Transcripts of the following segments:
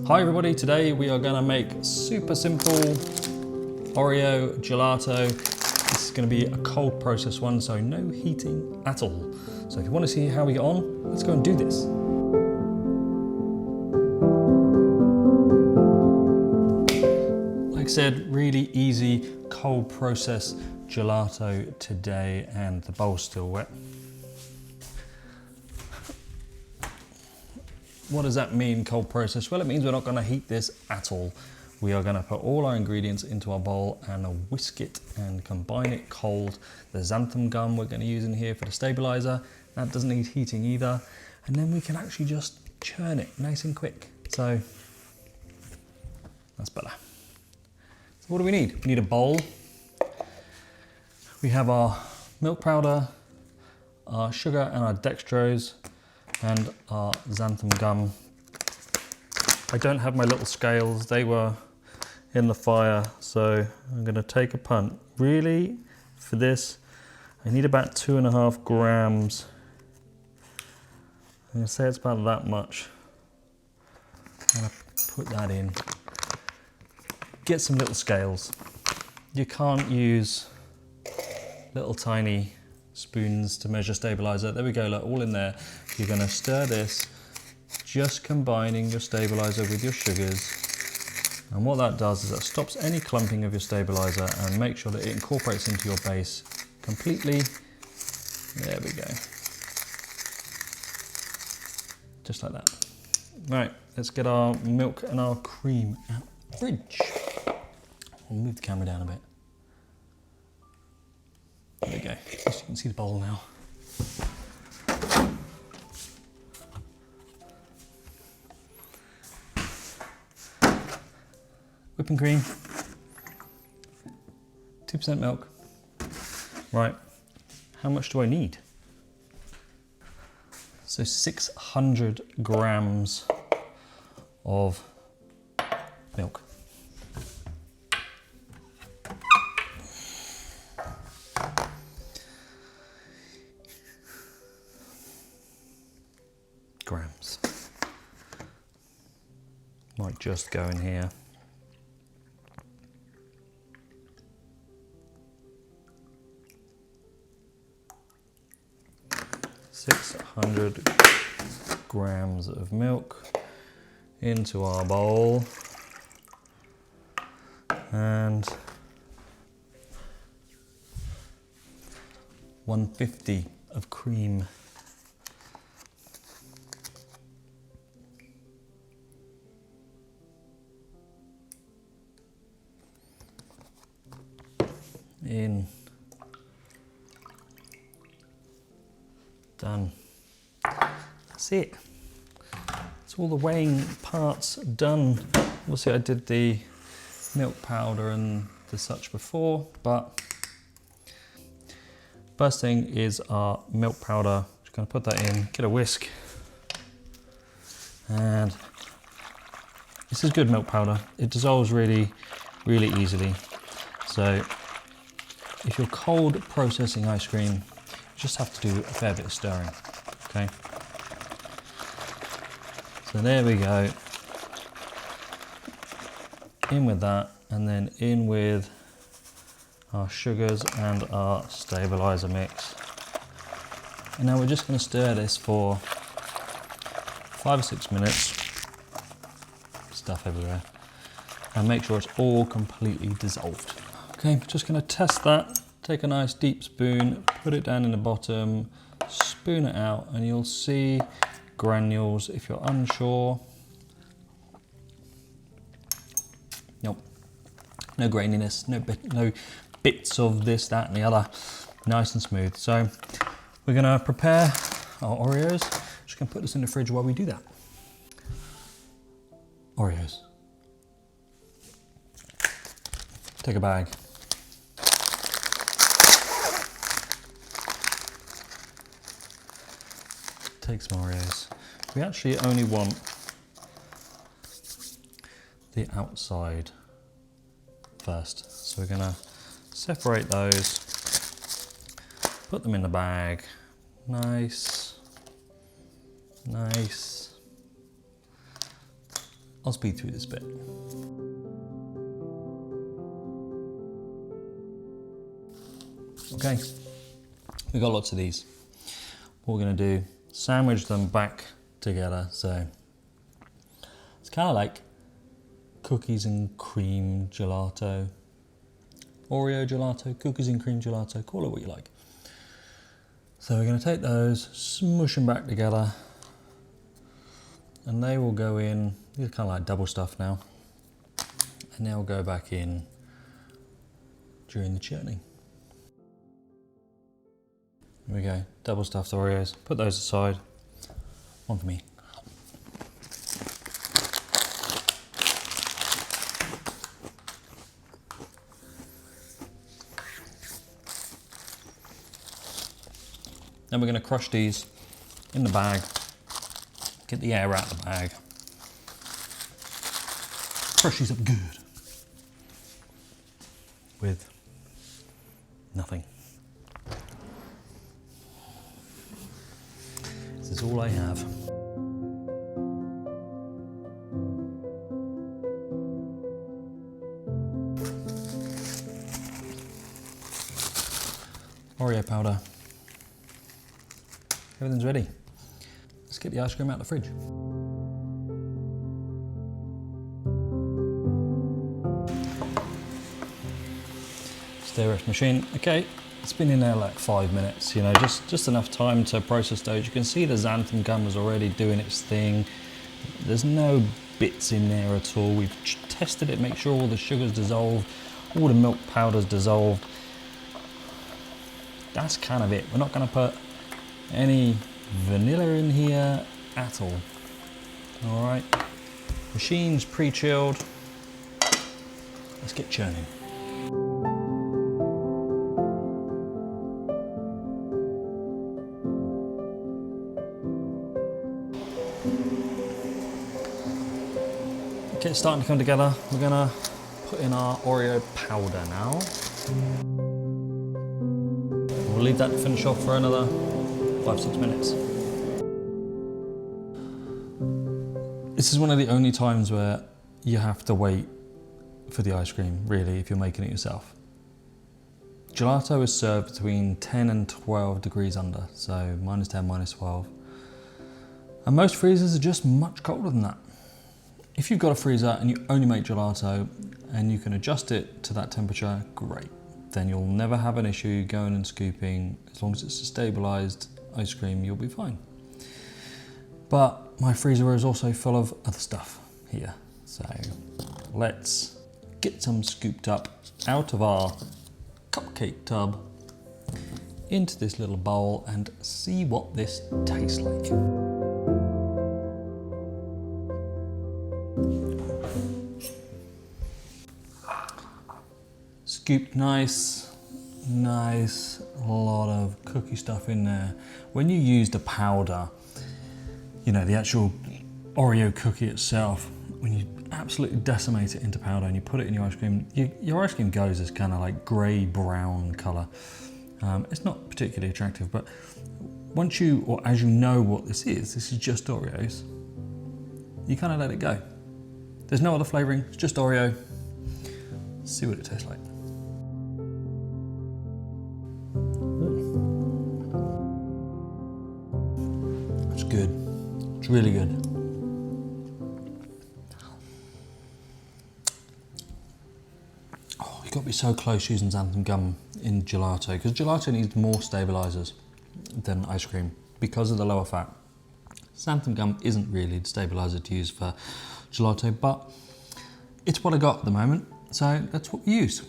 Hi everybody, today we are gonna make super simple Oreo gelato. This is gonna be a cold process one, so no heating at all. So if you wanna see how we get on, let's go and do this. Like I said, really easy cold process gelato today, and the bowl's still wet. What does that mean, cold process? Well, it means we're not gonna heat this at all. We are gonna put all our ingredients into our bowl and whisk it and combine it cold. The Xanthan Gum we're gonna use in here for the stabilizer. That doesn't need heating either. And then we can actually just churn it nice and quick. So that's better. So what do we need? We need a bowl. We have our milk powder, our sugar and our dextrose, and our xanthan gum. I don't have my little scales, they were in the fire, so I'm gonna take a punt. Really, for this, I need about 2.5 grams. I'm gonna say it's about that much. I'm gonna put that in. Get some little scales. You can't use little tiny spoons to measure stabilizer. There we go, look, all in there. You're gonna stir this, just combining your stabilizer with your sugars. And what that does is that stops any clumping of your stabilizer and make sure that it incorporates into your base completely. There we go. Just like that. Right, let's get our milk and our cream out of the fridge. We'll move the camera down a bit. There we go, you can see the bowl now. Whipping cream, 2% milk. Right, how much do I need? So 600 grams of milk. Grams. Might just go in here. ,600 grams of milk into our bowl, and 150 of cream. In. Done. That's it. That's all the weighing parts done. Obviously I did the milk powder and the such before, but first thing is our milk powder. Just gonna put that in, get a whisk. And this is good milk powder. It dissolves really, really easily. So if you're cold processing ice cream, you just have to do a fair bit of stirring, okay? So there we go. In with that, and then in with our sugars and our stabilizer mix. And now we're just gonna stir this for 5 or 6 minutes. Stuff everywhere. And make sure it's all completely dissolved. Okay, just gonna test that. Take a nice deep spoon, put it down in the bottom, spoon it out, and you'll see granules if you're unsure. Nope, no graininess, no bits of this, that, and the other. Nice and smooth. So we're gonna prepare our Oreos. Just gonna put this in the fridge while we do that. Oreos. Take a bag. Take some Oreos. We actually only want the outside first. So we're gonna separate those, put them in the bag. Nice, nice. I'll speed through this bit. Okay, we got lots of these. What we're gonna do, sandwich them back together. So it's kind of like cookies and cream gelato, Oreo gelato, cookies and cream gelato, call it what you like. So we're going to take those, smush them back together, and they will go in, these are kind of like double stuff now, and they'll go back in during the churning. There we go, double stuffed Oreos, put those aside, one for me. Then we're going to crush these in the bag, get the air out of the bag, crush these up good with nothing. This is all I have. Oreo powder. Everything's ready. Let's get the ice cream out of the fridge. Stir rest machine. Okay, it's been in there like 5 minutes, you know, just enough time to process those. You can see the xanthan gum is already doing its thing. There's no bits in there at all. We've tested it, make sure all the sugar's dissolved, all the milk powder's dissolved. That's kind of it. We're not going to put any vanilla in here at all. All right, machine's pre-chilled. Let's get churning. Okay, it's starting to come together. We're gonna put in our Oreo powder now. We'll leave that to finish off for another 5-6 minutes. This is one of the only times where you have to wait for the ice cream, really, if you're making it yourself. Gelato is served between 10 and 12 degrees under, so -10, -12. And most freezers are just much colder than that. If you've got a freezer and you only make gelato and you can adjust it to that temperature, great. Then you'll never have an issue going and scooping. As long as it's a stabilized ice cream, you'll be fine. But my freezer is also full of other stuff here. So let's get some scooped up out of our cupcake tub into this little bowl and see what this tastes like. Scooped nice, a lot of cookie stuff in there. When you use the powder, you know, the actual Oreo cookie itself, when you absolutely decimate it into powder and you put it in your ice cream, your ice cream goes this kind of like grey-brown colour. It's not particularly attractive, but once you, or as you know what this is just Oreos, you kind of let it go. There's no other flavouring, it's just Oreo. Let's see what it tastes like. It's good, it's really good. Oh, you've got to be so close using xanthan gum in gelato, because gelato needs more stabilisers than ice cream because of the lower fat. Xanthan gum isn't really the stabiliser to use for gelato, but it's what I got at the moment, so that's what we use.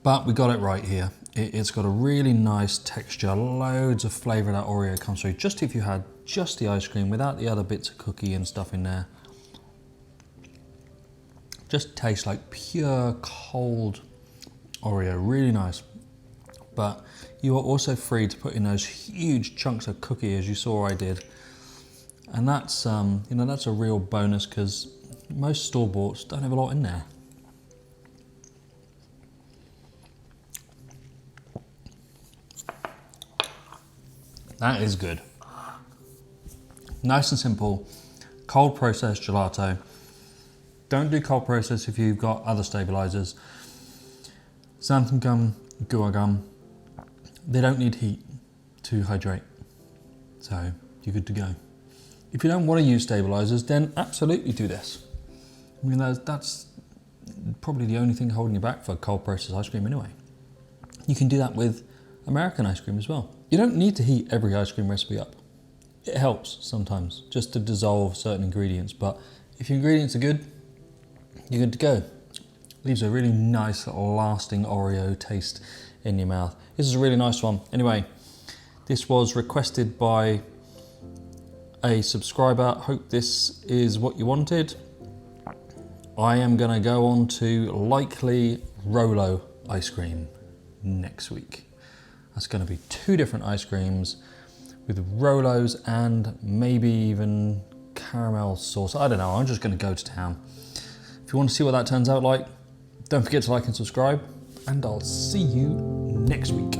But we got it right here. It's got a really nice texture, loads of flavour that Oreo comes through. Just if you had just the ice cream without the other bits of cookie and stuff in there. Just tastes like pure cold Oreo, really nice. But you are also free to put in those huge chunks of cookie as you saw I did. And that's, you know, that's a real bonus because most store-boughts don't have a lot in there. That is good. Nice and simple, Cold processed gelato. Don't do cold process if you've got other stabilizers. Xanthan Gum, Guar Gum, they don't need heat to hydrate. So you're good to go. If you don't want to use stabilizers, then absolutely do this. I mean, that's probably the only thing holding you back for cold processed ice cream anyway. You can do that with American ice cream as well. You don't need to heat every ice cream recipe up. It helps sometimes just to dissolve certain ingredients, but if your ingredients are good, you're good to go. Leaves a really nice lasting Oreo taste in your mouth. This is a really nice one. Anyway, this was requested by a subscriber. Hope this is what you wanted. I am gonna go on to likely Rolo ice cream next week. That's gonna be 2 different ice creams with Rolos and maybe even caramel sauce. I don't know, I'm just gonna go to town. If you want to see what that turns out like, don't forget to like and subscribe, and I'll see you next week.